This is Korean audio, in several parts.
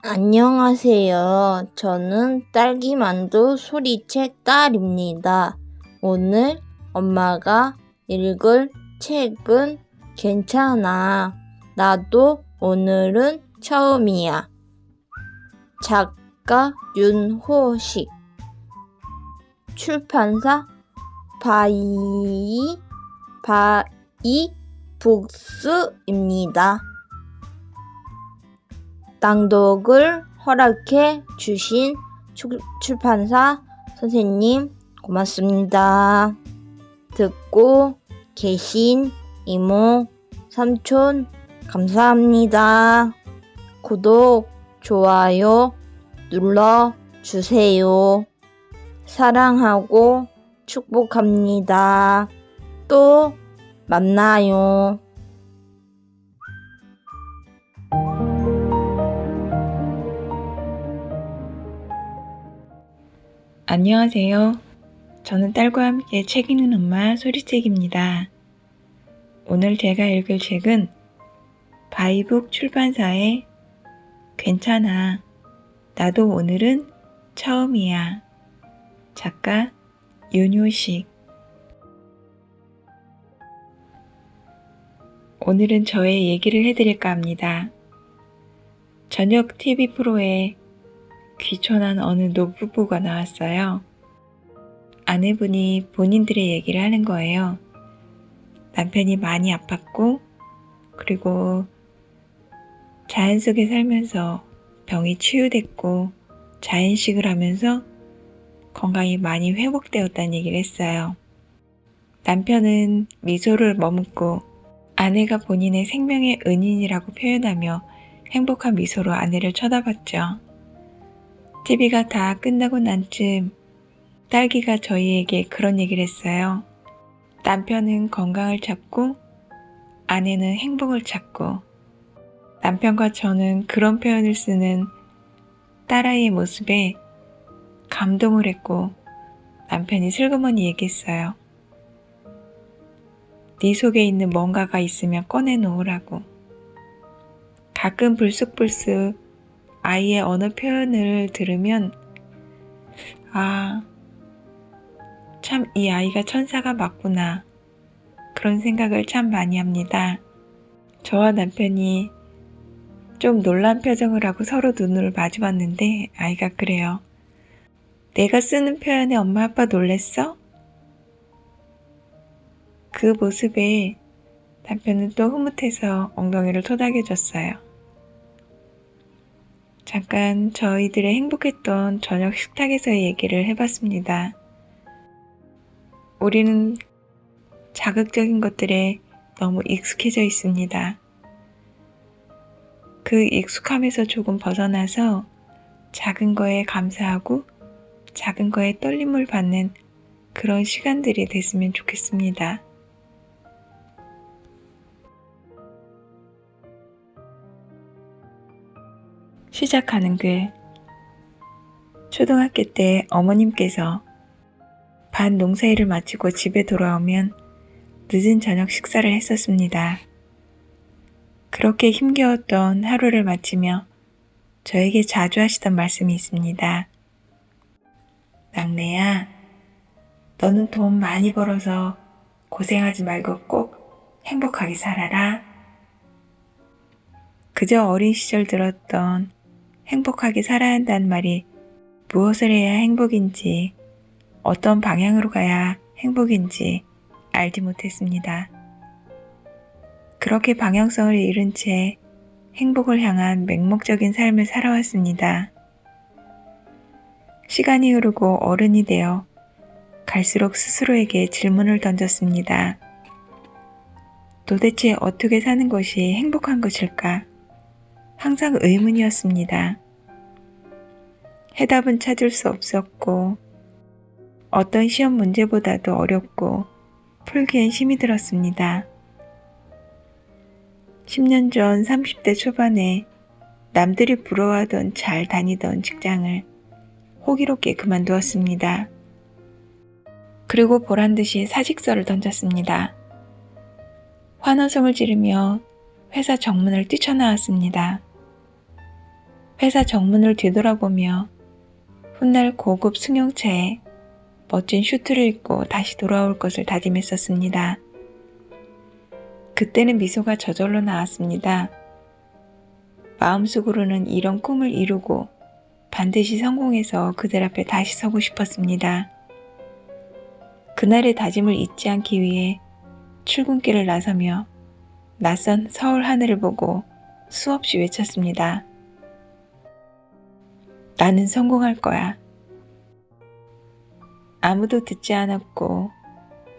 안녕하세요. 저는 딸기만두 소리책 딸입니다. 오늘 엄마가 읽을 책은 괜찮아. 나도 오늘은 처음이야. 작가 윤호식. 출판사 바이북스입니다. 낭독을 허락해 주신 출판사 선생님 고맙습니다. 듣고 계신 이모, 삼촌 감사합니다. 구독, 좋아요 눌러주세요. 사랑하고 축복합니다. 또 만나요. 안녕하세요. 저는 딸과 함께 책 읽는 엄마 소리책입니다. 오늘 제가 읽을 책은 바이북 출판사의 괜찮아. 나도 오늘은 처음이야. 작가 윤효식. 오늘은 저의 얘기를 해드릴까 합니다. 저녁 TV 프로에 귀촌한 어느 노부부가 나왔어요. 아내분이 본인들의 얘기를 하는 거예요. 남편이 많이 아팠고 그리고 자연 속에 살면서 병이 치유됐고 자연식을 하면서 건강이 많이 회복되었다는 얘기를 했어요. 남편은 미소를 머금고 아내가 본인의 생명의 은인이라고 표현하며 행복한 미소로 아내를 쳐다봤죠. TV가 다 끝나고 난 쯤 딸기가 저희에게 그런 얘기를 했어요. 남편은 건강을 찾고 아내는 행복을 찾고 남편과 저는 그런 표현을 쓰는 딸아이의 모습에 감동을 했고 남편이 슬그머니 얘기했어요. 네 속에 있는 뭔가가 있으면 꺼내놓으라고. 가끔 불쑥불쑥 아이의 언어 표현을 들으면 참 이 아이가 천사가 맞구나. 그런 생각을 참 많이 합니다. 저와 남편이 좀 놀란 표정을 하고 서로 눈을 마주봤는데 아이가 그래요. 내가 쓰는 표현에 엄마 아빠 놀랬어? 그 모습에 남편은 또 흐뭇해서 엉덩이를 토닥여줬어요. 잠깐 저희들의 행복했던 저녁 식탁에서의 얘기를 해봤습니다. 우리는 자극적인 것들에 너무 익숙해져 있습니다. 그 익숙함에서 조금 벗어나서 작은 거에 감사하고 작은 거에 떨림을 받는 그런 시간들이 됐으면 좋겠습니다. 시작하는 글. 초등학교 때 어머님께서 반 농사일을 마치고 집에 돌아오면 늦은 저녁 식사를 했었습니다. 그렇게 힘겨웠던 하루를 마치며 저에게 자주 하시던 말씀이 있습니다. 막내야, 너는 돈 많이 벌어서 고생하지 말고 꼭 행복하게 살아라. 그저 어린 시절 들었던 행복하게 살아야 한다는 말이 무엇을 해야 행복인지, 어떤 방향으로 가야 행복인지 알지 못했습니다. 그렇게 방향성을 잃은 채 행복을 향한 맹목적인 삶을 살아왔습니다. 시간이 흐르고 어른이 되어 갈수록 스스로에게 질문을 던졌습니다. 도대체 어떻게 사는 것이 행복한 것일까? 항상 의문이었습니다. 해답은 찾을 수 없었고 어떤 시험 문제보다도 어렵고 풀기엔 힘이 들었습니다. 10년 전 30대 초반에 남들이 부러워하던 잘 다니던 직장을 호기롭게 그만두었습니다. 그리고 보란듯이 사직서를 던졌습니다. 환호성을 지르며 회사 정문을 뛰쳐나왔습니다. 회사 정문을 뒤돌아보며 훗날 고급 승용차에 멋진 슈트를 입고 다시 돌아올 것을 다짐했었습니다. 그때는 미소가 저절로 나왔습니다. 마음속으로는 이런 꿈을 이루고 반드시 성공해서 그들 앞에 다시 서고 싶었습니다. 그날의 다짐을 잊지 않기 위해 출근길을 나서며 낯선 서울 하늘을 보고 수없이 외쳤습니다. 나는 성공할 거야. 아무도 듣지 않았고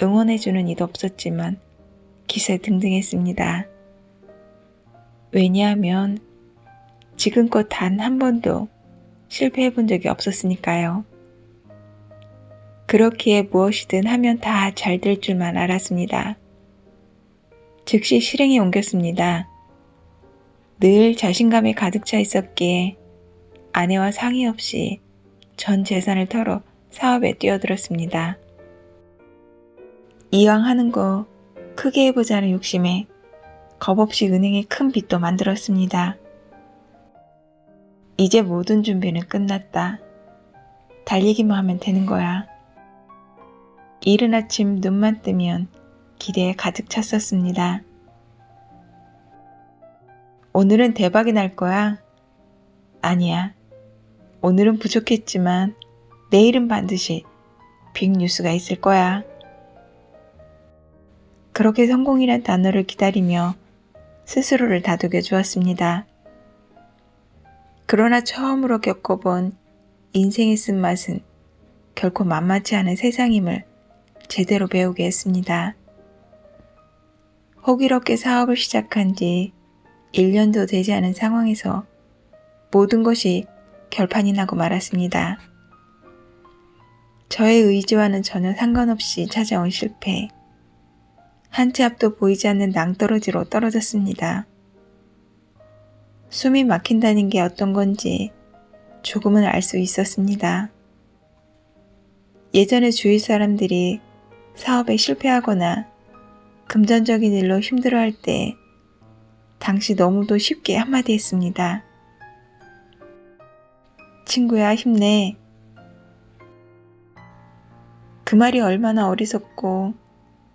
응원해주는 이도 없었지만 기세등등했습니다. 왜냐하면 지금껏 단 한 번도 실패해 본 적이 없었으니까요. 그렇기에 무엇이든 하면 다 잘 될 줄만 알았습니다. 즉시 실행에 옮겼습니다. 늘 자신감에 가득 차 있었기에 아내와 상의 없이 전 재산을 털어 사업에 뛰어들었습니다. 이왕 하는 거 크게 해보자는 욕심에 겁없이 은행에 큰 빚도 만들었습니다. 이제 모든 준비는 끝났다. 달리기만 하면 되는 거야. 이른 아침 눈만 뜨면 기대에 가득 찼었습니다. 오늘은 대박이 날 거야. 아니야. 오늘은 부족했지만 내일은 반드시 빅뉴스가 있을 거야. 그렇게 성공이란 단어를 기다리며 스스로를 다독여 주었습니다. 그러나 처음으로 겪어본 인생의 쓴맛은 결코 만만치 않은 세상임을 제대로 배우게 했습니다. 호기롭게 사업을 시작한 지 1년도 되지 않은 상황에서 모든 것이 결판이 나고 말았습니다. 저의 의지와는 전혀 상관없이 찾아온 실패. 한 치 앞도 보이지 않는 낭떠러지로 떨어졌습니다. 숨이 막힌다는 게 어떤 건지 조금은 알 수 있었습니다. 예전에 주위 사람들이 사업에 실패하거나 금전적인 일로 힘들어할 때 당시 너무도 쉽게 한마디 했습니다. 친구야, 힘내. 그 말이 얼마나 어리석고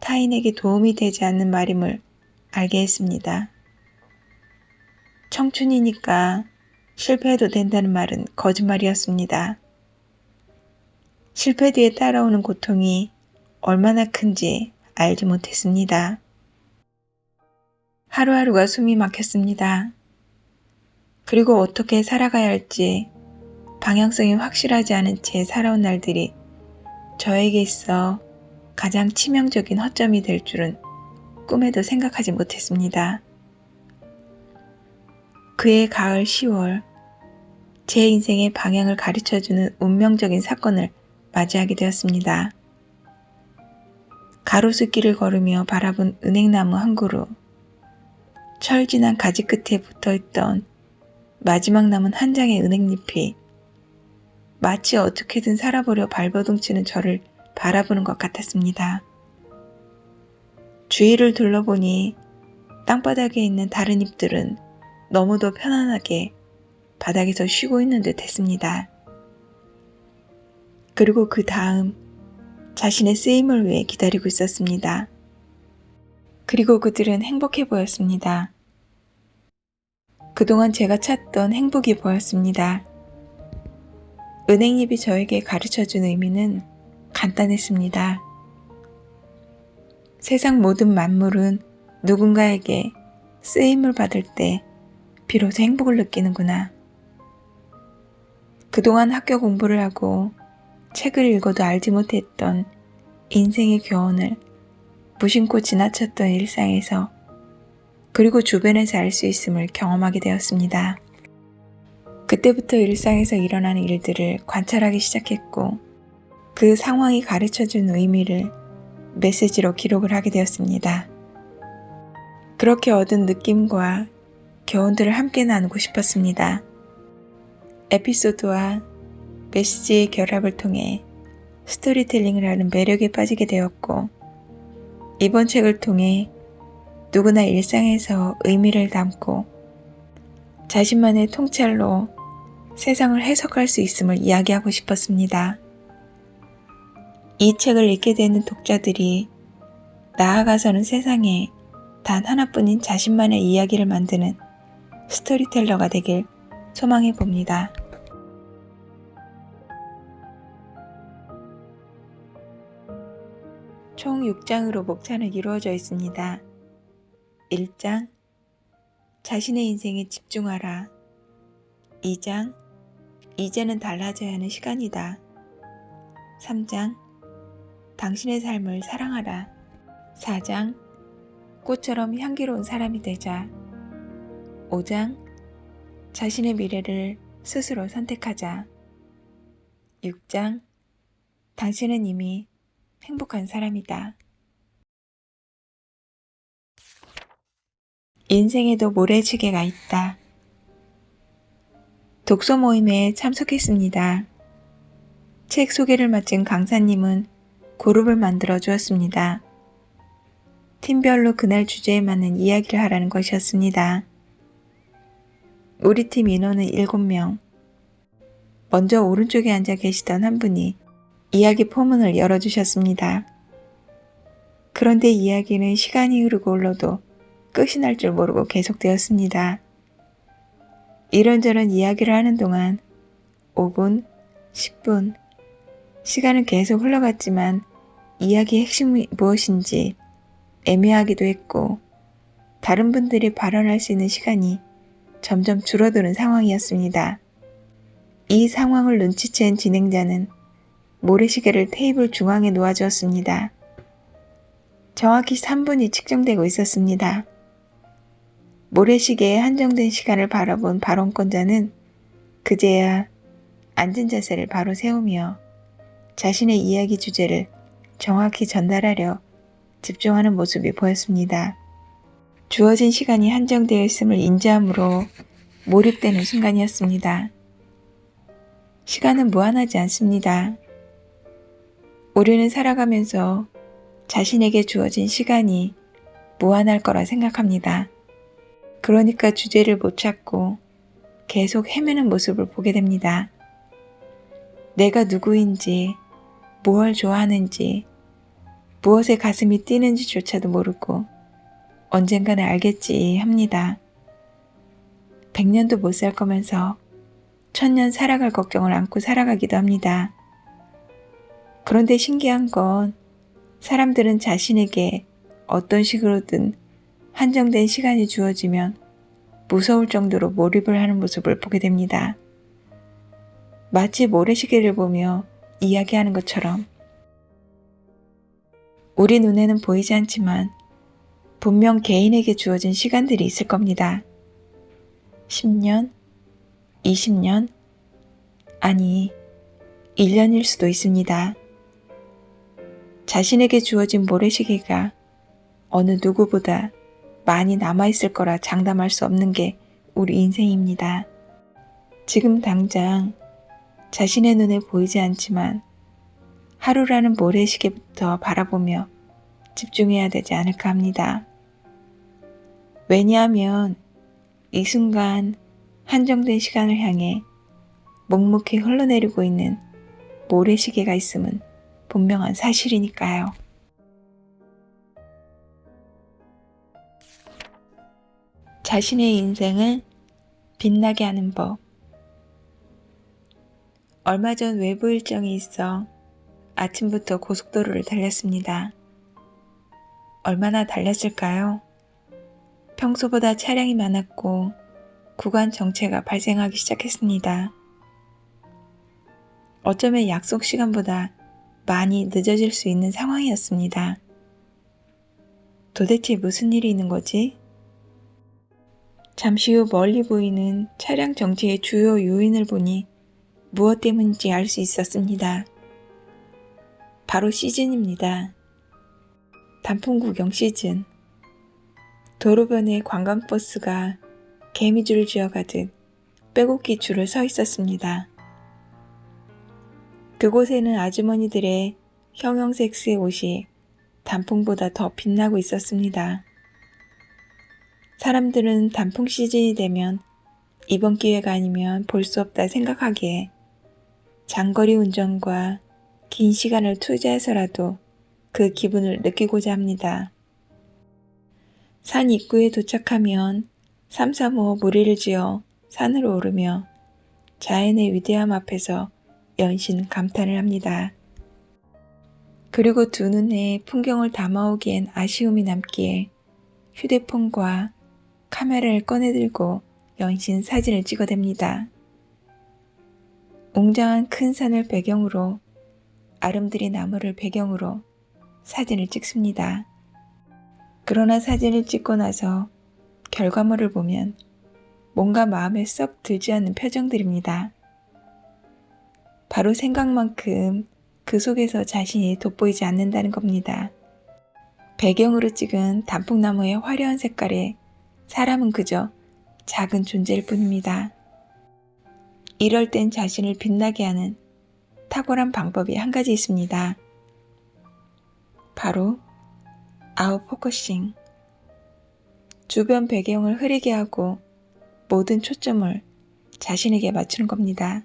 타인에게 도움이 되지 않는 말임을 알게 했습니다. 청춘이니까 실패해도 된다는 말은 거짓말이었습니다. 실패 뒤에 따라오는 고통이 얼마나 큰지 알지 못했습니다. 하루하루가 숨이 막혔습니다. 그리고 어떻게 살아가야 할지 방향성이 확실하지 않은 채 살아온 날들이 저에게 있어 가장 치명적인 허점이 될 줄은 꿈에도 생각하지 못했습니다. 그해 가을 10월, 제 인생의 방향을 가르쳐주는 운명적인 사건을 맞이하게 되었습니다. 가로수길을 걸으며 바라본 은행나무 한 그루, 철진한 가지 끝에 붙어있던 마지막 남은 한 장의 은행잎이 마치 어떻게든 살아보려 발버둥치는 저를 바라보는 것 같았습니다. 주위를 둘러보니 땅바닥에 있는 다른 잎들은 너무도 편안하게 바닥에서 쉬고 있는 듯 했습니다. 그리고 그 다음 자신의 쓰임을 위해 기다리고 있었습니다. 그리고 그들은 행복해 보였습니다. 그동안 제가 찾던 행복이 보였습니다. 은행잎이 저에게 가르쳐준 의미는 간단했습니다. 세상 모든 만물은 누군가에게 쓰임을 받을 때 비로소 행복을 느끼는구나. 그동안 학교 공부를 하고 책을 읽어도 알지 못했던 인생의 교훈을 무심코 지나쳤던 일상에서 그리고 주변에서 알 수 있음을 경험하게 되었습니다. 그때부터 일상에서 일어나는 일들을 관찰하기 시작했고 그 상황이 가르쳐준 의미를 메시지로 기록을 하게 되었습니다. 그렇게 얻은 느낌과 교훈들을 함께 나누고 싶었습니다. 에피소드와 메시지의 결합을 통해 스토리텔링을 하는 매력에 빠지게 되었고 이번 책을 통해 누구나 일상에서 의미를 담고 자신만의 통찰로 세상을 해석할 수 있음을 이야기하고 싶었습니다. 이 책을 읽게 되는 독자들이 나아가서는 세상에 단 하나뿐인 자신만의 이야기를 만드는 스토리텔러가 되길 소망해 봅니다. 총 6장으로 목차는 이루어져 있습니다. 1장 자신의 인생에 집중하라. 2장 이제는 달라져야 하는 시간이다. 3장 당신의 삶을 사랑하라. 4장 꽃처럼 향기로운 사람이 되자. 5장 자신의 미래를 스스로 선택하자. 6장 당신은 이미 행복한 사람이다. 인생에도 모래시계가 있다. 독서 모임에 참석했습니다. 책 소개를 마친 강사님은 그룹을 만들어 주었습니다. 팀별로 그날 주제에 맞는 이야기를 하라는 것이었습니다. 우리 팀 인원은 7명. 먼저 오른쪽에 앉아 계시던 한 분이 이야기 포문을 열어주셨습니다. 그런데 이야기는 시간이 흐르고 흘러도 끝이 날 줄 모르고 계속되었습니다. 이런저런 이야기를 하는 동안 5분, 10분, 시간은 계속 흘러갔지만 이야기의 핵심이 무엇인지 애매하기도 했고 다른 분들이 발언할 수 있는 시간이 점점 줄어드는 상황이었습니다. 이 상황을 눈치챈 진행자는 모래시계를 테이블 중앙에 놓아주었습니다. 정확히 3분이 측정되고 있었습니다. 모래시계의 한정된 시간을 바라본 발언권자는 그제야 앉은 자세를 바로 세우며 자신의 이야기 주제를 정확히 전달하려 집중하는 모습이 보였습니다. 주어진 시간이 한정되어 있음을 인지함으로 몰입되는 순간이었습니다. 시간은 무한하지 않습니다. 우리는 살아가면서 자신에게 주어진 시간이 무한할 거라 생각합니다. 그러니까 주제를 못 찾고 계속 헤매는 모습을 보게 됩니다. 내가 누구인지, 무엇을 좋아하는지, 무엇에 가슴이 뛰는지조차도 모르고 언젠가는 알겠지 합니다. 100년도 못 살 거면서 1000년 살아갈 걱정을 안고 살아가기도 합니다. 그런데 신기한 건 사람들은 자신에게 어떤 식으로든 한정된 시간이 주어지면 무서울 정도로 몰입을 하는 모습을 보게 됩니다. 마치 모래시계를 보며 이야기하는 것처럼 우리 눈에는 보이지 않지만 분명 개인에게 주어진 시간들이 있을 겁니다. 10년, 20년, 아니 1년일 수도 있습니다. 자신에게 주어진 모래시계가 어느 누구보다 많이 남아있을 거라 장담할 수 없는 게 우리 인생입니다. 지금 당장 자신의 눈에 보이지 않지만 하루라는 모래시계부터 바라보며 집중해야 되지 않을까 합니다. 왜냐하면 이 순간 한정된 시간을 향해 묵묵히 흘러내리고 있는 모래시계가 있음은 분명한 사실이니까요. 자신의 인생을 빛나게 하는 법. 얼마 전 외부 일정이 있어 아침부터 고속도로를 달렸습니다. 얼마나 달렸을까요? 평소보다 차량이 많았고 구간 정체가 발생하기 시작했습니다. 어쩌면 약속 시간보다 많이 늦어질 수 있는 상황이었습니다. 도대체 무슨 일이 있는 거지? 잠시 후 멀리 보이는 차량 정체의 주요 요인을 보니 무엇 때문인지 알 수 있었습니다. 바로 시즌입니다. 단풍 구경 시즌. 도로변에 관광버스가 개미줄을 지어가듯 빼곡히 줄을 서 있었습니다. 그곳에는 아주머니들의 형형색색 옷이 단풍보다 더 빛나고 있었습니다. 사람들은 단풍 시즌이 되면 이번 기회가 아니면 볼 수 없다 생각하기에 장거리 운전과 긴 시간을 투자해서라도 그 기분을 느끼고자 합니다. 산 입구에 도착하면 삼삼오오 무리를 지어 산으로 오르며 자연의 위대함 앞에서 연신 감탄을 합니다. 그리고 두 눈에 풍경을 담아오기엔 아쉬움이 남기에 휴대폰과 카메라를 꺼내들고 연신 사진을 찍어댑니다. 웅장한 큰 산을 배경으로 아름드리 나무를 배경으로 사진을 찍습니다. 그러나 사진을 찍고 나서 결과물을 보면 뭔가 마음에 썩 들지 않는 표정들입니다. 바로 생각만큼 그 속에서 자신이 돋보이지 않는다는 겁니다. 배경으로 찍은 단풍나무의 화려한 색깔에 사람은 그저 작은 존재일 뿐입니다. 이럴 땐 자신을 빛나게 하는 탁월한 방법이 한 가지 있습니다. 바로 아웃포커싱. 주변 배경을 흐리게 하고 모든 초점을 자신에게 맞추는 겁니다.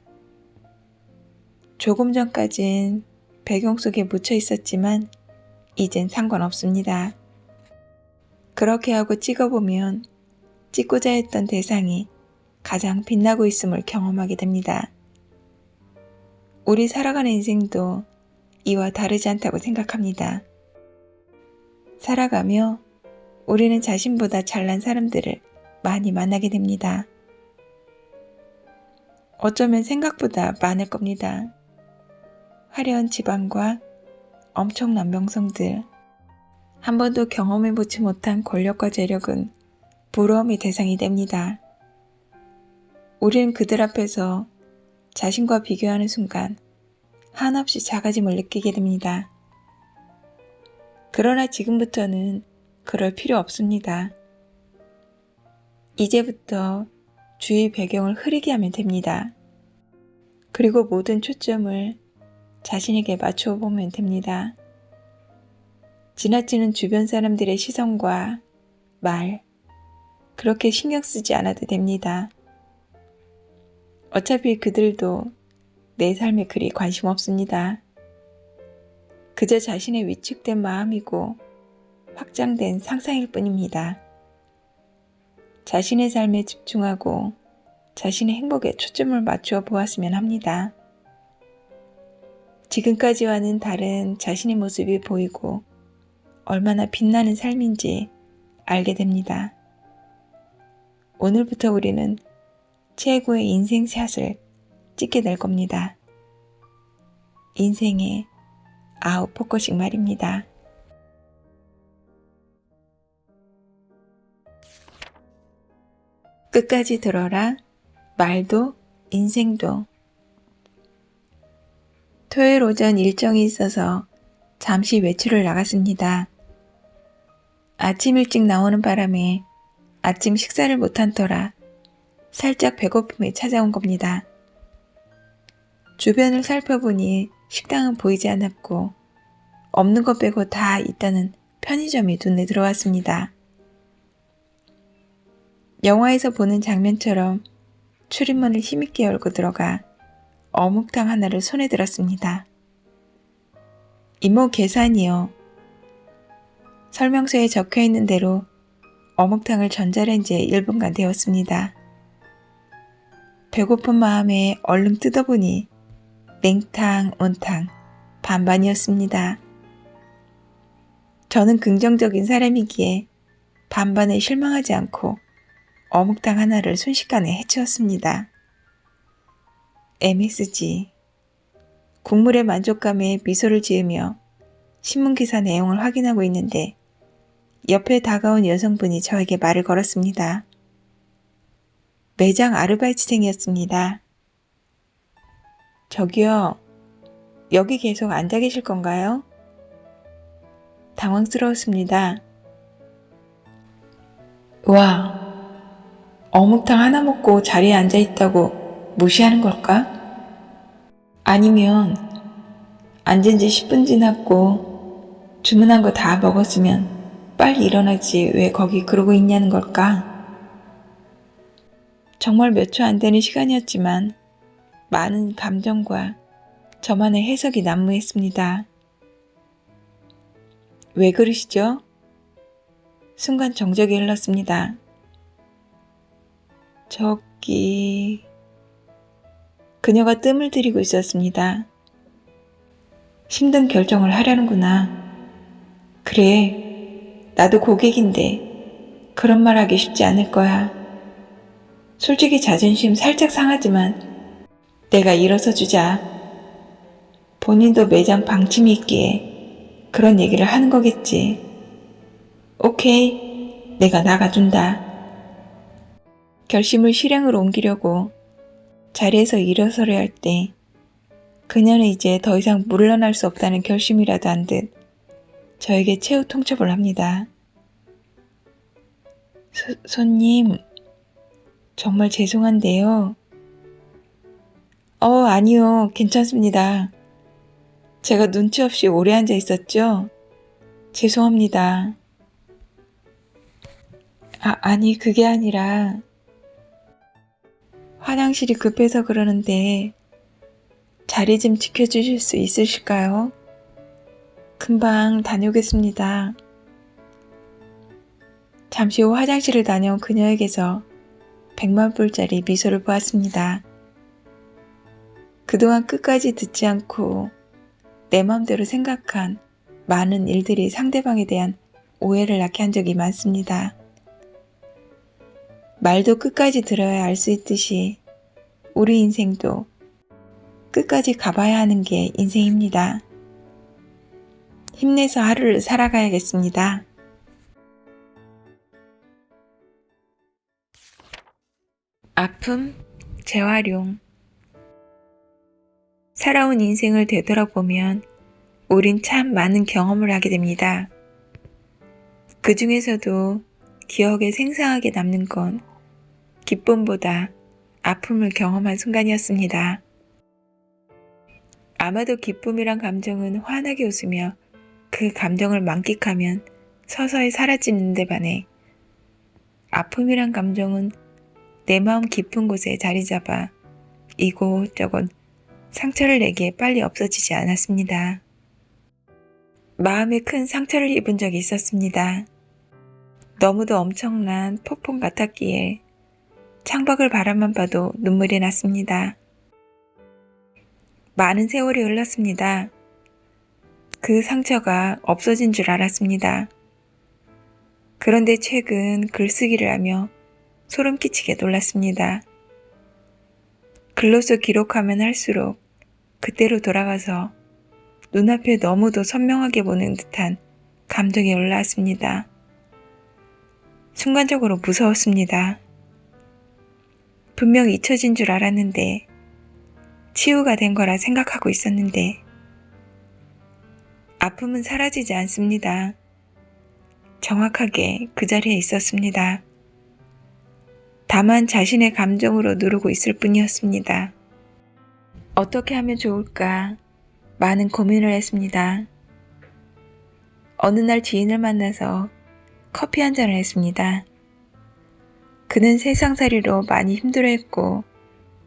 조금 전까진 배경 속에 묻혀 있었지만 이젠 상관없습니다. 그렇게 하고 찍어보면 찍고자 했던 대상이 가장 빛나고 있음을 경험하게 됩니다. 우리 살아가는 인생도 이와 다르지 않다고 생각합니다. 살아가며 우리는 자신보다 잘난 사람들을 많이 만나게 됩니다. 어쩌면 생각보다 많을 겁니다. 화려한 집안과 엄청난 명성들, 한 번도 경험해보지 못한 권력과 재력은 부러움의 대상이 됩니다. 우리는 그들 앞에서 자신과 비교하는 순간 한없이 작아짐을 느끼게 됩니다. 그러나 지금부터는 그럴 필요 없습니다. 이제부터 주위 배경을 흐리게 하면 됩니다. 그리고 모든 초점을 자신에게 맞추어 보면 됩니다. 지나치는 주변 사람들의 시선과 말, 그렇게 신경 쓰지 않아도 됩니다. 어차피 그들도 내 삶에 그리 관심 없습니다. 그저 자신의 위축된 마음이고 확장된 상상일 뿐입니다. 자신의 삶에 집중하고 자신의 행복에 초점을 맞추어 보았으면 합니다. 지금까지와는 다른 자신의 모습이 보이고 얼마나 빛나는 삶인지 알게 됩니다. 오늘부터 우리는 최고의 인생샷을 찍게 될 겁니다. 인생의 아웃포커싱 말입니다. 끝까지 들어라. 말도 인생도. 토요일 오전 일정이 있어서 잠시 외출을 나갔습니다. 아침 일찍 나오는 바람에 아침 식사를 못한 터라 살짝 배고픔이 찾아온 겁니다. 주변을 살펴보니 식당은 보이지 않았고 없는 것 빼고 다 있다는 편의점이 눈에 들어왔습니다. 영화에서 보는 장면처럼 출입문을 힘있게 열고 들어가 어묵탕 하나를 손에 들었습니다. 이모 계산이요. 설명서에 적혀있는 대로 어묵탕을 전자레인지에 1분간 데웠습니다. 배고픈 마음에 얼른 뜯어보니 냉탕, 온탕, 반반이었습니다. 저는 긍정적인 사람이기에 반반에 실망하지 않고 어묵탕 하나를 순식간에 해치웠습니다. MSG. 국물의 만족감에 미소를 지으며 신문기사 내용을 확인하고 있는데 옆에 다가온 여성분이 저에게 말을 걸었습니다. 매장 아르바이트생이었습니다. 저기요, 여기 계속 앉아 계실 건가요? 당황스러웠습니다. 와, 어묵탕 하나 먹고 자리에 앉아 있다고 무시하는 걸까? 아니면 앉은 지 10분 지났고 주문한 거 다 먹었으면 빨리 일어나지 왜 거기 그러고 있냐는 걸까? 정말 몇 초 안 되는 시간이었지만 많은 감정과 저만의 해석이 난무했습니다. 왜 그러시죠? 순간 정적이 흘렀습니다. 그녀가 뜸을 들이고 있었습니다. 힘든 결정을 하려는구나. 그래, 나도 고객인데 그런 말 하기 쉽지 않을 거야. 솔직히 자존심 살짝 상하지만 내가 일어서 주자. 본인도 매장 방침이 있기에 그런 얘기를 하는 거겠지. 오케이, 내가 나가준다. 결심을 실행으로 옮기려고 자리에서 일어서려 할 때 그녀는 이제 더 이상 물러날 수 없다는 결심이라도 한 듯 저에게 최후 통첩을 합니다. 손님, 정말 죄송한데요. 아니요, 괜찮습니다. 제가 눈치 없이 오래 앉아 있었죠? 죄송합니다. 아니, 그게 아니라 화장실이 급해서 그러는데 자리 좀 지켜주실 수 있으실까요? 금방 다녀오겠습니다. 잠시 후 화장실을 다녀온 그녀에게서 100만 불짜리 미소를 보았습니다. 그동안 끝까지 듣지 않고 내 마음대로 생각한 많은 일들이 상대방에 대한 오해를 낳게 한 적이 많습니다. 말도 끝까지 들어야 알 수 있듯이 우리 인생도 끝까지 가봐야 하는 게 인생입니다. 힘내서 하루를 살아가야겠습니다. 아픔, 재활용. 살아온 인생을 되돌아보면 우린 참 많은 경험을 하게 됩니다. 그 중에서도 기억에 생생하게 남는 건 기쁨보다 아픔을 경험한 순간이었습니다. 아마도 기쁨이란 감정은 환하게 웃으며 그 감정을 만끽하면 서서히 사라지는 데 반해 아픔이란 감정은 내 마음 깊은 곳에 자리 잡아 이곳저곳 상처를 내기에 빨리 없어지지 않았습니다. 마음에 큰 상처를 입은 적이 있었습니다. 너무도 엄청난 폭풍 같았기에 창밖을 바라만 봐도 눈물이 났습니다. 많은 세월이 흘렀습니다. 그 상처가 없어진 줄 알았습니다. 그런데 최근 글쓰기를 하며 소름 끼치게 놀랐습니다. 글로써 기록하면 할수록 그때로 돌아가서 눈앞에 너무도 선명하게 보는 듯한 감정이 올라왔습니다. 순간적으로 무서웠습니다. 분명 잊혀진 줄 알았는데 치유가 된 거라 생각하고 있었는데 아픔은 사라지지 않습니다. 정확하게 그 자리에 있었습니다. 다만 자신의 감정으로 누르고 있을 뿐이었습니다. 어떻게 하면 좋을까 많은 고민을 했습니다. 어느 날 지인을 만나서 커피 한 잔을 했습니다. 그는 세상살이로 많이 힘들어했고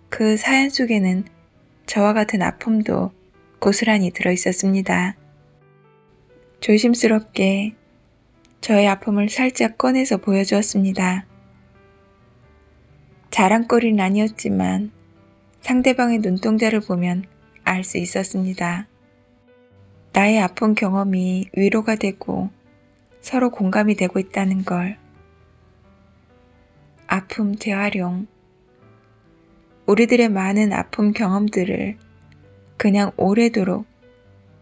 그 사연 속에는 저와 같은 아픔도 고스란히 들어있었습니다. 조심스럽게 저의 아픔을 살짝 꺼내서 보여주었습니다. 자랑거리는 아니었지만 상대방의 눈동자를 보면 알 수 있었습니다. 나의 아픈 경험이 위로가 되고 서로 공감이 되고 있다는 걸. 아픔 재활용. 우리들의 많은 아픔 경험들을 그냥 오래도록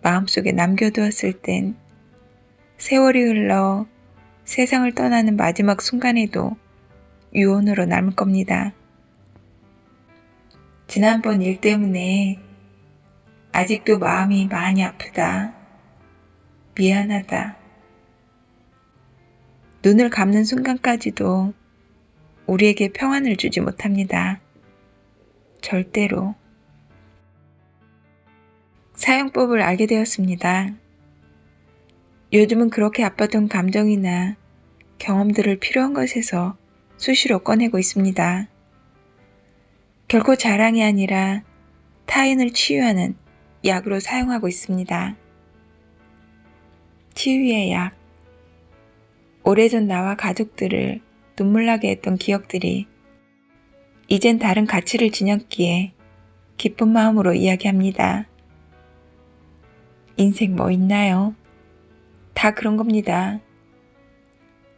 마음속에 남겨두었을 땐 세월이 흘러 세상을 떠나는 마지막 순간에도 유언으로 남을 겁니다. 지난번 일 때문에 아직도 마음이 많이 아프다. 미안하다. 눈을 감는 순간까지도 우리에게 평안을 주지 못합니다. 절대로. 사용법을 알게 되었습니다. 요즘은 그렇게 아팠던 감정이나 경험들을 필요한 것에서 수시로 꺼내고 있습니다. 결코 자랑이 아니라 타인을 치유하는 약으로 사용하고 있습니다. 치유의 약. 오래전 나와 가족들을 눈물나게 했던 기억들이 이젠 다른 가치를 지녔기에 기쁜 마음으로 이야기합니다. 인생 뭐 있나요? 다 그런 겁니다.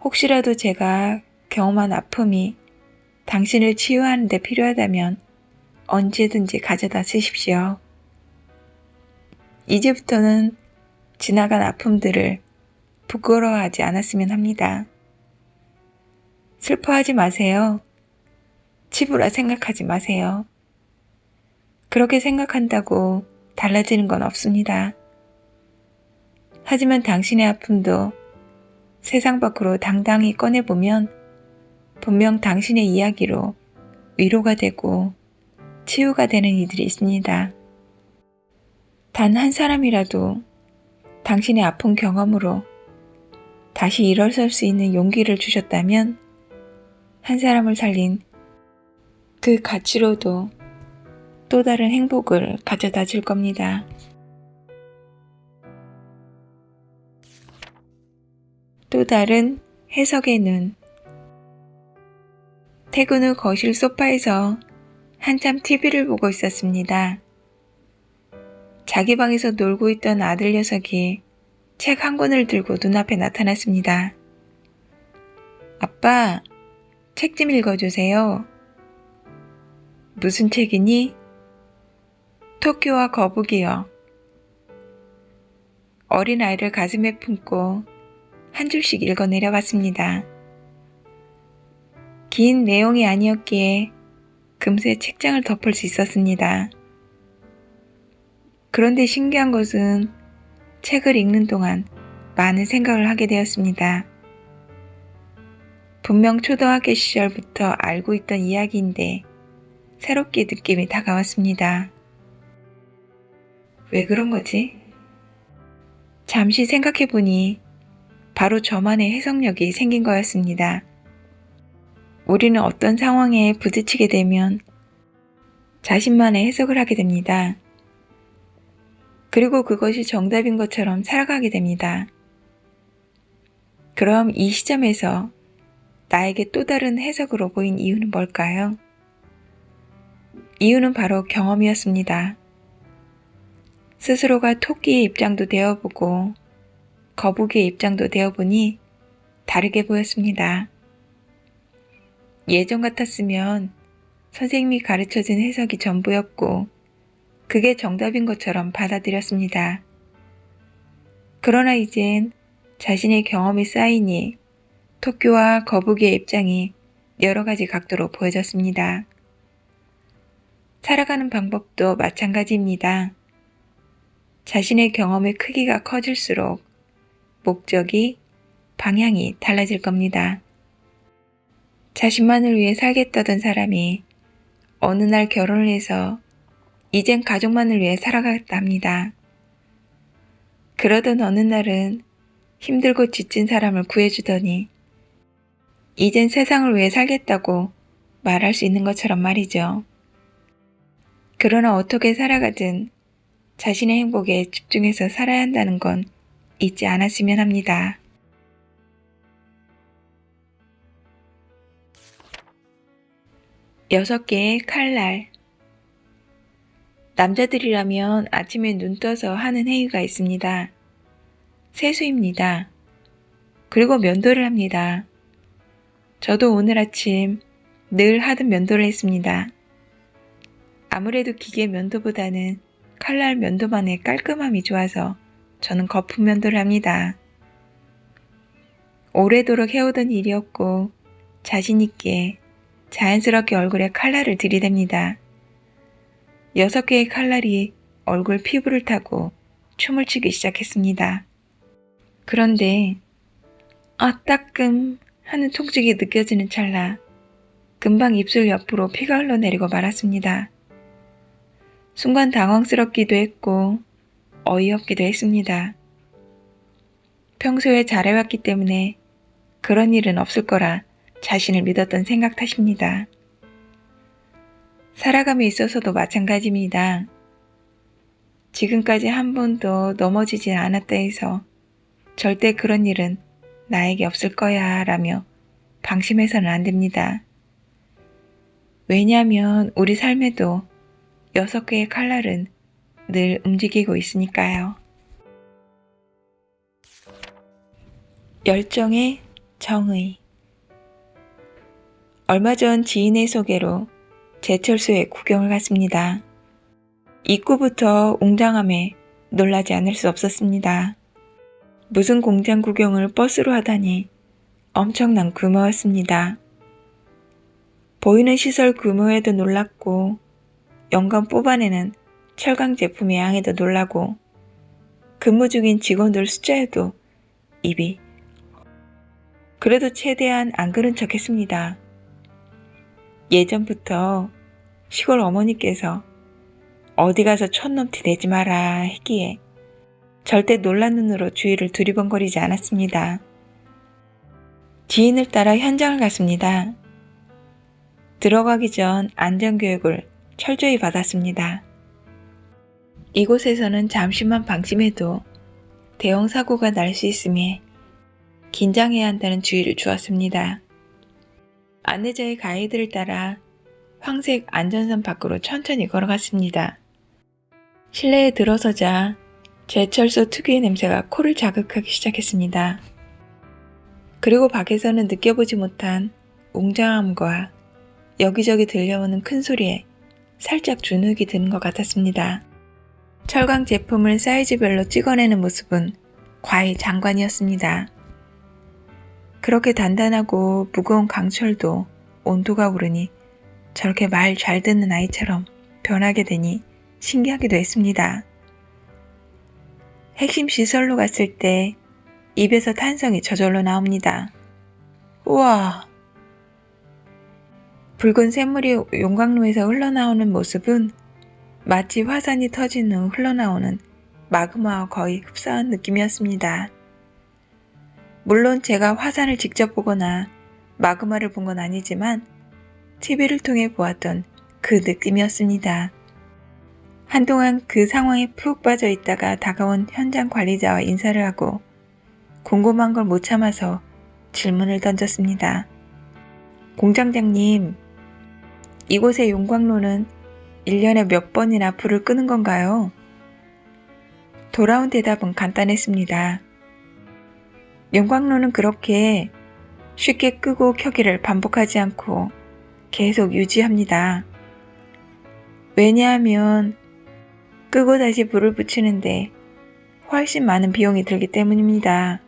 혹시라도 제가 경험한 아픔이 당신을 치유하는 데 필요하다면 언제든지 가져다 쓰십시오. 이제부터는 지나간 아픔들을 부끄러워하지 않았으면 합니다. 슬퍼하지 마세요. 치부라 생각하지 마세요. 그렇게 생각한다고 달라지는 건 없습니다. 하지만 당신의 아픔도 세상 밖으로 당당히 꺼내보면 분명 당신의 이야기로 위로가 되고 치유가 되는 이들이 있습니다. 단 한 사람이라도 당신의 아픈 경험으로 다시 일어설 수 있는 용기를 주셨다면 한 사람을 살린 그 가치로도 또 다른 행복을 가져다 줄 겁니다. 또 다른 해석의 눈. 퇴근 후 거실 소파에서 한참 TV를 보고 있었습니다. 자기 방에서 놀고 있던 아들 녀석이 책 한 권을 들고 눈앞에 나타났습니다. 아빠, 책 좀 읽어주세요. 무슨 책이니? 토끼와 거북이요. 어린아이를 가슴에 품고 한 줄씩 읽어 내려봤습니다. 긴 내용이 아니었기에 금세 책장을 덮을 수 있었습니다. 그런데 신기한 것은 책을 읽는 동안 많은 생각을 하게 되었습니다. 분명 초등학교 시절부터 알고 있던 이야기인데 새롭게 느낌이 다가왔습니다. 왜 그런 거지? 잠시 생각해보니 바로 저만의 해석력이 생긴 거였습니다. 우리는 어떤 상황에 부딪히게 되면 자신만의 해석을 하게 됩니다. 그리고 그것이 정답인 것처럼 살아가게 됩니다. 그럼 이 시점에서 나에게 또 다른 해석으로 보인 이유는 뭘까요? 이유는 바로 경험이었습니다. 스스로가 토끼의 입장도 되어보고 거북이의 입장도 되어보니 다르게 보였습니다. 예전 같았으면 선생님이 가르쳐준 해석이 전부였고 그게 정답인 것처럼 받아들였습니다. 그러나 이젠 자신의 경험이 쌓이니 토끼와 거북이의 입장이 여러 가지 각도로 보여졌습니다. 살아가는 방법도 마찬가지입니다. 자신의 경험의 크기가 커질수록 목적이, 방향이 달라질 겁니다. 자신만을 위해 살겠다던 사람이 어느 날 결혼을 해서 이젠 가족만을 위해 살아가겠다 합니다. 그러던 어느 날은 힘들고 지친 사람을 구해주더니 이젠 세상을 위해 살겠다고 말할 수 있는 것처럼 말이죠. 그러나 어떻게 살아가든 자신의 행복에 집중해서 살아야 한다는 건 잊지 않았으면 합니다. 여섯 개의 칼날. 남자들이라면 아침에 눈 떠서 하는 행위가 있습니다. 세수입니다. 그리고 면도를 합니다. 저도 오늘 아침 늘 하던 면도를 했습니다. 아무래도 기계 면도보다는 칼날 면도만의 깔끔함이 좋아서 저는 거품 면도를 합니다. 오래도록 해오던 일이었고 자신있게 자연스럽게 얼굴에 칼날을 들이댑니다. 6개의 칼날이 얼굴 피부를 타고 춤을 추기 시작했습니다. 그런데 따끔 하는 통증이 느껴지는 찰나 금방 입술 옆으로 피가 흘러내리고 말았습니다. 순간 당황스럽기도 했고 어이없기도 했습니다. 평소에 잘해왔기 때문에 그런 일은 없을 거라 자신을 믿었던 생각 탓입니다. 살아감에 있어서도 마찬가지입니다. 지금까지 한 번도 넘어지지 않았다 해서 절대 그런 일은 나에게 없을 거야 라며 방심해서는 안 됩니다. 왜냐하면 우리 삶에도 6개의 칼날은 늘 움직이고 있으니까요. 열정의 정의. 얼마 전 지인의 소개로 제철소에 구경을 갔습니다. 입구부터 웅장함에 놀라지 않을 수 없었습니다. 무슨 공장 구경을 버스로 하다니 엄청난 규모였습니다. 보이는 시설 규모에도 놀랐고 연간 뽑아내는 철강 제품의 양에도 놀라고 근무 중인 직원들 숫자에도 입이 그래도 최대한 안 그런 척 했습니다. 예전부터 시골 어머니께서 어디 가서 촌놈티 내지 마라 했기에 절대 놀란 눈으로 주위를 두리번거리지 않았습니다. 지인을 따라 현장을 갔습니다. 들어가기 전 안전교육을 철저히 받았습니다. 이곳에서는 잠시만 방심해도 대형 사고가 날 수 있음에 긴장해야 한다는 주의를 주었습니다. 안내자의 가이드를 따라 황색 안전선 밖으로 천천히 걸어갔습니다. 실내에 들어서자 제철소 특유의 냄새가 코를 자극하기 시작했습니다. 그리고 밖에서는 느껴보지 못한 웅장함과 여기저기 들려오는 큰 소리에 살짝 주눅이 드는 것 같았습니다. 철강 제품을 사이즈별로 찍어내는 모습은 과히 장관이었습니다. 그렇게 단단하고 무거운 강철도 온도가 오르니 저렇게 말 잘 듣는 아이처럼 변하게 되니 신기하기도 했습니다. 핵심 시설로 갔을 때 입에서 탄성이 저절로 나옵니다. 우와! 붉은 샘물이 용광로에서 흘러나오는 모습은 마치 화산이 터진 후 흘러나오는 마그마와 거의 흡사한 느낌이었습니다. 물론 제가 화산을 직접 보거나 마그마를 본 건 아니지만 TV를 통해 보았던 그 느낌이었습니다. 한동안 그 상황에 푹 빠져 있다가 다가온 현장 관리자와 인사를 하고 궁금한 걸 못 참아서 질문을 던졌습니다. 공장장님, 이곳의 용광로는 1년에 몇 번이나 불을 끄는 건가요? 돌아온 대답은 간단했습니다. 용광로는 그렇게 쉽게 끄고 켜기를 반복하지 않고 계속 유지합니다. 왜냐하면 끄고 다시 불을 붙이는데 훨씬 많은 비용이 들기 때문입니다.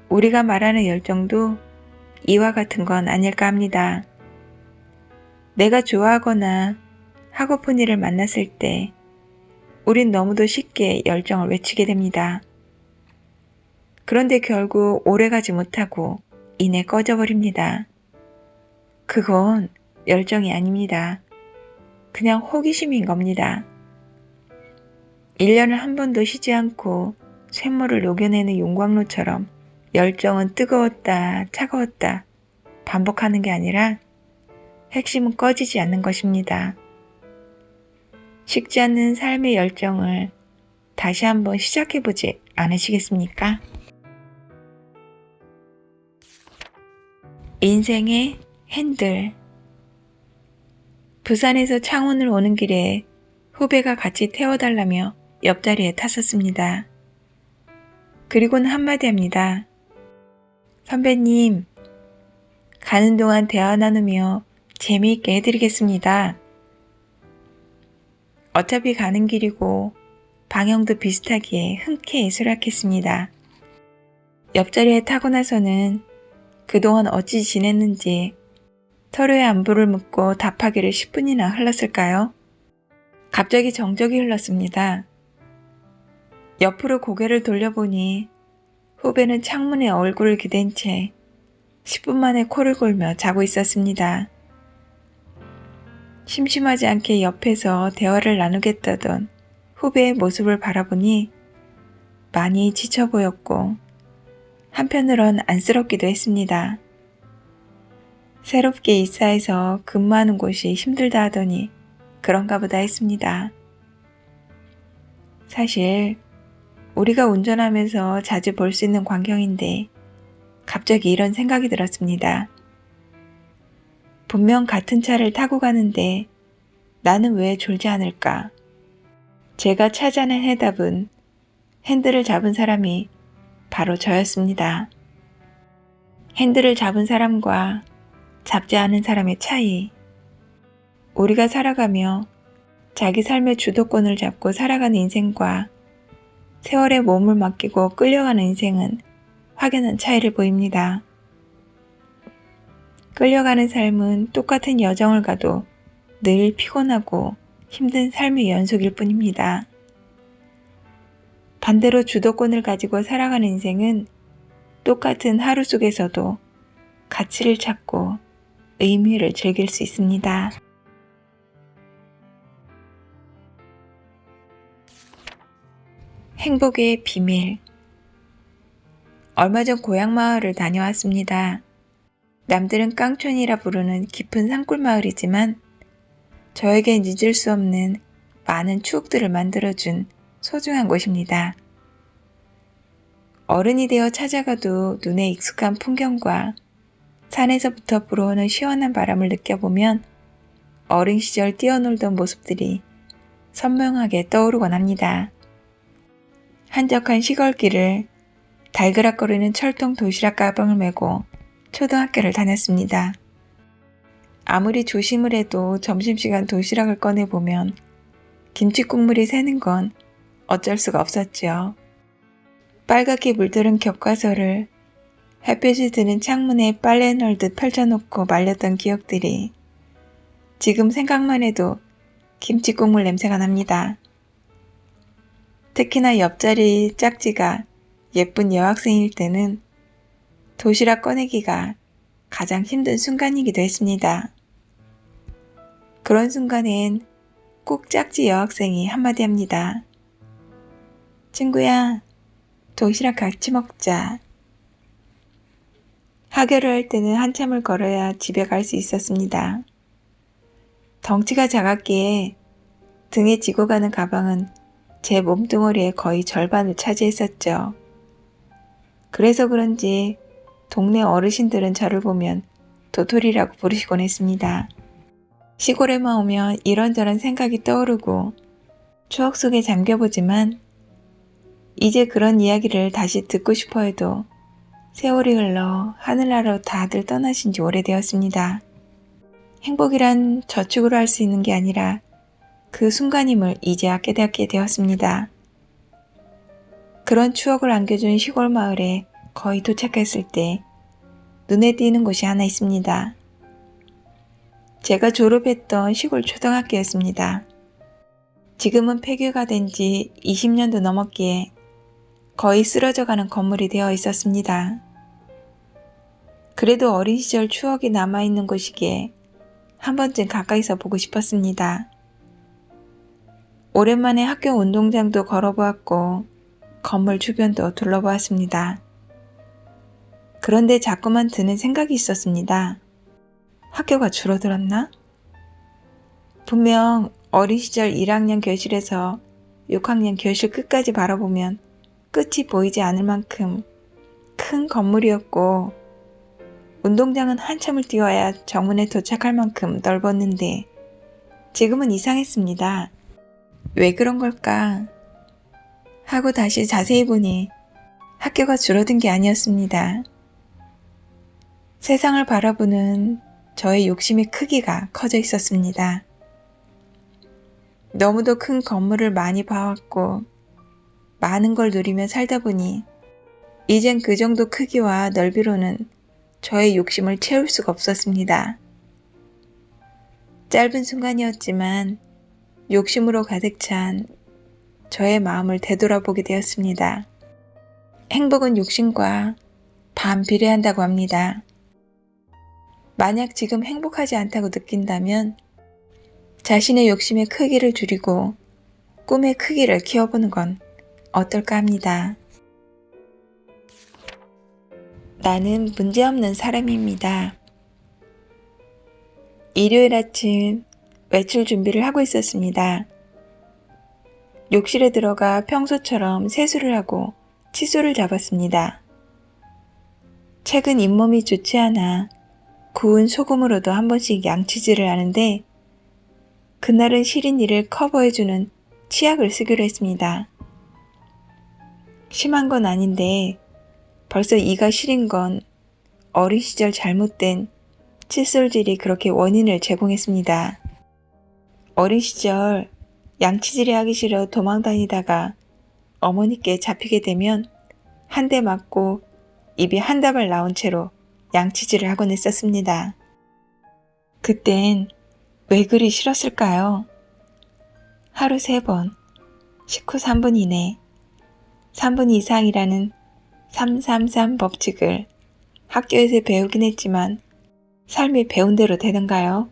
우리가 말하는 열정도 이와 같은 건 아닐까 합니다. 내가 좋아하거나 하고픈 일을 만났을 때 우린 너무도 쉽게 열정을 외치게 됩니다. 그런데 결국 오래가지 못하고 이내 꺼져버립니다. 그건 열정이 아닙니다. 그냥 호기심인 겁니다. 1년을 한 번도 쉬지 않고 쇳물을 녹여내는 용광로처럼 열정은 뜨거웠다, 차가웠다 반복하는 게 아니라 핵심은 꺼지지 않는 것입니다. 식지 않는 삶의 열정을 다시 한번 시작해보지 않으시겠습니까? 인생의 핸들. 부산에서 창원을 오는 길에 후배가 같이 태워달라며 옆자리에 탔었습니다. 그리고는 한마디 합니다. 선배님, 가는 동안 대화 나누며 재미있게 해드리겠습니다. 어차피 가는 길이고 방향도 비슷하기에 흔쾌히 수락했습니다. 옆자리에 타고 나서는 그동안 어찌 지냈는지 서로의 안부를 묻고 답하기를 10분이나 흘렀을까요? 갑자기 정적이 흘렀습니다. 옆으로 고개를 돌려보니 후배는 창문에 얼굴을 기댄 채 10분 만에 코를 골며 자고 있었습니다. 심심하지 않게 옆에서 대화를 나누겠다던 후배의 모습을 바라보니 많이 지쳐 보였고 한편으론 안쓰럽기도 했습니다. 새롭게 이사해서 근무하는 곳이 힘들다 하더니 그런가 보다 했습니다. 사실 우리가 운전하면서 자주 볼 수 있는 광경인데 갑자기 이런 생각이 들었습니다. 분명 같은 차를 타고 가는데 나는 왜 졸지 않을까? 제가 찾아낸 해답은 핸들을 잡은 사람이 바로 저였습니다. 핸들을 잡은 사람과 잡지 않은 사람의 차이. 우리가 살아가며 자기 삶의 주도권을 잡고 살아가는 인생과 세월에 몸을 맡기고 끌려가는 인생은 확연한 차이를 보입니다. 끌려가는 삶은 똑같은 여정을 가도 늘 피곤하고 힘든 삶의 연속일 뿐입니다. 반대로 주도권을 가지고 살아가는 인생은 똑같은 하루 속에서도 가치를 찾고 의미를 즐길 수 있습니다. 행복의 비밀. 얼마 전 고향 마을을 다녀왔습니다. 남들은 깡촌이라 부르는 깊은 산골 마을이지만 저에겐 잊을 수 없는 많은 추억들을 만들어준 소중한 곳입니다. 어른이 되어 찾아가도 눈에 익숙한 풍경과 산에서부터 불어오는 시원한 바람을 느껴보면 어린 시절 뛰어놀던 모습들이 선명하게 떠오르곤 합니다. 한적한 시골길을 달그락거리는 철통 도시락 가방을 메고 초등학교를 다녔습니다. 아무리 조심을 해도 점심시간 도시락을 꺼내보면 김치 국물이 새는 건 어쩔 수가 없었지요. 빨갛게 물들은 교과서를 햇볕이 드는 창문에 빨래 널듯 펼쳐놓고 말렸던 기억들이 지금 생각만 해도 김치 국물 냄새가 납니다. 특히나 옆자리 짝지가 예쁜 여학생일 때는 도시락 꺼내기가 가장 힘든 순간이기도 했습니다. 그런 순간엔 꼭 짝지 여학생이 한마디 합니다. 친구야, 도시락 같이 먹자. 하교를 할 때는 한참을 걸어야 집에 갈 수 있었습니다. 덩치가 작았기에 등에 지고 가는 가방은 제 몸뚱어리의 거의 절반을 차지했었죠. 그래서 그런지 동네 어르신들은 저를 보면 도토리라고 부르시곤 했습니다. 시골에만 오면 이런저런 생각이 떠오르고 추억 속에 잠겨보지만 이제 그런 이야기를 다시 듣고 싶어 해도 세월이 흘러 하늘나라로 다들 떠나신 지 오래되었습니다. 행복이란 저축으로 할 수 있는 게 아니라 그 순간임을 이제야 깨닫게 되었습니다. 그런 추억을 안겨준 시골 마을에 거의 도착했을 때 눈에 띄는 곳이 하나 있습니다. 제가 졸업했던 시골 초등학교였습니다. 지금은 폐교가 된 지 20년도 넘었기에 거의 쓰러져가는 건물이 되어 있었습니다. 그래도 어린 시절 추억이 남아있는 곳이기에 한 번쯤 가까이서 보고 싶었습니다. 오랜만에 학교 운동장도 걸어보았고 건물 주변도 둘러보았습니다. 그런데 자꾸만 드는 생각이 있었습니다. 학교가 줄어들었나? 분명 어린 시절 1학년 교실에서 6학년 교실 끝까지 바라보면 끝이 보이지 않을 만큼 큰 건물이었고 운동장은 한참을 뛰어야 정문에 도착할 만큼 넓었는데 지금은 이상했습니다. 왜 그런 걸까? 하고 다시 자세히 보니 학교가 줄어든 게 아니었습니다. 세상을 바라보는 저의 욕심의 크기가 커져 있었습니다. 너무도 큰 건물을 많이 봐왔고 많은 걸 누리며 살다 보니 이젠 그 정도 크기와 넓이로는 저의 욕심을 채울 수가 없었습니다. 짧은 순간이었지만 욕심으로 가득 찬 저의 마음을 되돌아보게 되었습니다. 행복은 욕심과 반비례한다고 합니다. 만약 지금 행복하지 않다고 느낀다면 자신의 욕심의 크기를 줄이고 꿈의 크기를 키워보는 건 어떨까 합니다. 나는 문제없는 사람입니다. 일요일 아침 외출 준비를 하고 있었습니다. 욕실에 들어가 평소처럼 세수를 하고 칫솔을 잡았습니다. 최근 잇몸이 좋지 않아 구운 소금으로도 한 번씩 양치질을 하는데 그날은 시린 이를 커버해주는 치약을 쓰기로 했습니다. 심한 건 아닌데 벌써 이가 시린 건 어린 시절 잘못된 칫솔질이 그렇게 원인을 제공했습니다. 어린 시절 양치질이 하기 싫어 도망 다니다가 어머니께 잡히게 되면 한 대 맞고 입이 한 다발 나온 채로 양치질을 하곤 했었습니다. 그땐 왜 그리 싫었을까요? 하루 3번, 식후 3분 이내, 3분 이상이라는 333 법칙을 학교에서 배우긴 했지만 삶이 배운 대로 되던가요?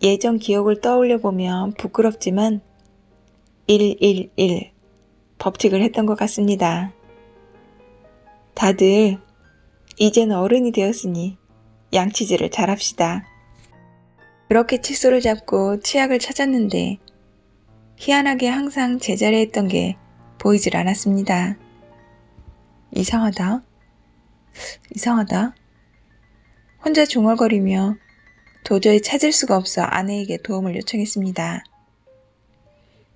예전 기억을 떠올려 보면 부끄럽지만 111 법칙을 했던 것 같습니다. 다들 이젠 어른이 되었으니 양치질을 잘합시다. 그렇게 칫솔을 잡고 치약을 찾았는데 희한하게 항상 제자리에 있던 게 보이질 않았습니다. 이상하다. 혼자 중얼거리며 도저히 찾을 수가 없어 아내에게 도움을 요청했습니다.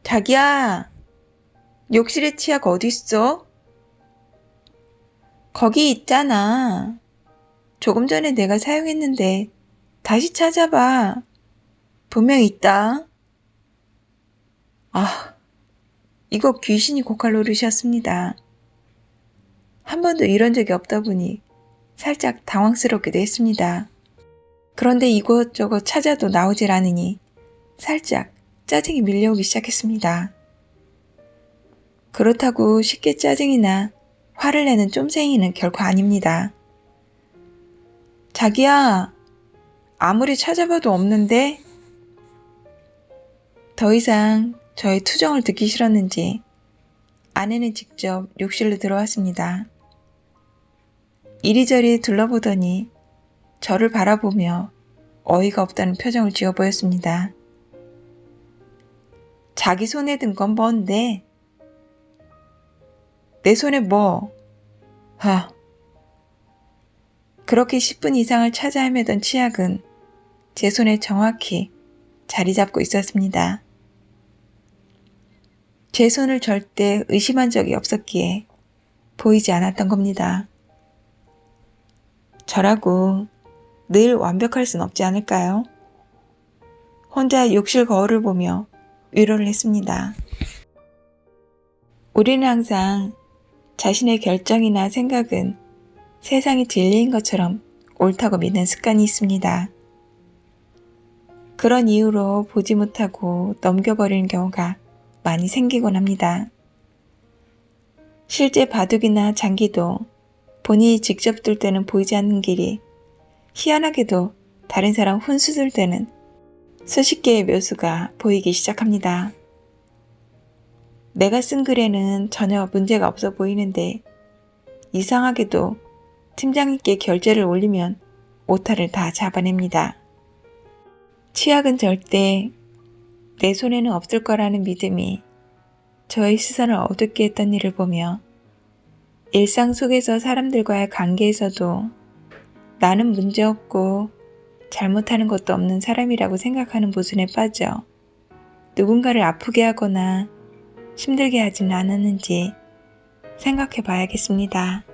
자기야, 욕실에 치약 어디 있어? 거기 있잖아. 조금 전에 내가 사용했는데 다시 찾아봐. 분명 있다. 이거 귀신이 고칼 노릇이었습니다. 한 번도 이런 적이 없다 보니 살짝 당황스럽기도 했습니다. 그런데 이것저것 찾아도 나오질 않으니 살짝 짜증이 밀려오기 시작했습니다. 그렇다고 쉽게 짜증이나 화를 내는 쫌생이는 결코 아닙니다. 자기야, 아무리 찾아봐도 없는데? 더 이상 저의 투정을 듣기 싫었는지 아내는 직접 욕실로 들어왔습니다. 이리저리 둘러보더니 저를 바라보며 어이가 없다는 표정을 지어 보였습니다. 자기 손에 든 건 뭔데? 내 손에 뭐? 그렇게 10분 이상을 찾아 헤매던 치약은 제 손에 정확히 자리 잡고 있었습니다. 제 손을 절대 의심한 적이 없었기에 보이지 않았던 겁니다. 저라고 늘 완벽할 순 없지 않을까요? 혼자 욕실 거울을 보며 위로를 했습니다. 우리는 항상 자신의 결정이나 생각은 세상이 진리인 것처럼 옳다고 믿는 습관이 있습니다. 그런 이유로 보지 못하고 넘겨버리는 경우가 많이 생기곤 합니다. 실제 바둑이나 장기도 본인이 직접 둘 때는 보이지 않는 길이 희한하게도 다른 사람 훈수 둘 때는 수십 개의 묘수가 보이기 시작합니다. 내가 쓴 글에는 전혀 문제가 없어 보이는데 이상하게도 팀장님께 결제를 올리면 오타를 다 잡아냅니다. 치약은 절대 내 손에는 없을 거라는 믿음이 저의 시선을 어둡게 했던 일을 보며 일상 속에서 사람들과의 관계에서도 나는 문제없고 잘못하는 것도 없는 사람이라고 생각하는 모순에 빠져 누군가를 아프게 하거나 힘들게 하지는 않았는지 생각해 봐야겠습니다.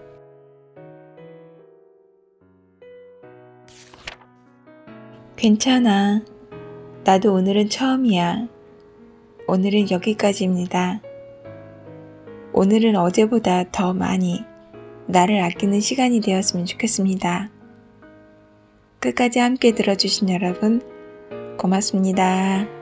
괜찮아. 나도 오늘은 처음이야. 오늘은 여기까지입니다. 오늘은 어제보다 더 많이 나를 아끼는 시간이 되었으면 좋겠습니다. 끝까지 함께 들어주신 여러분 고맙습니다.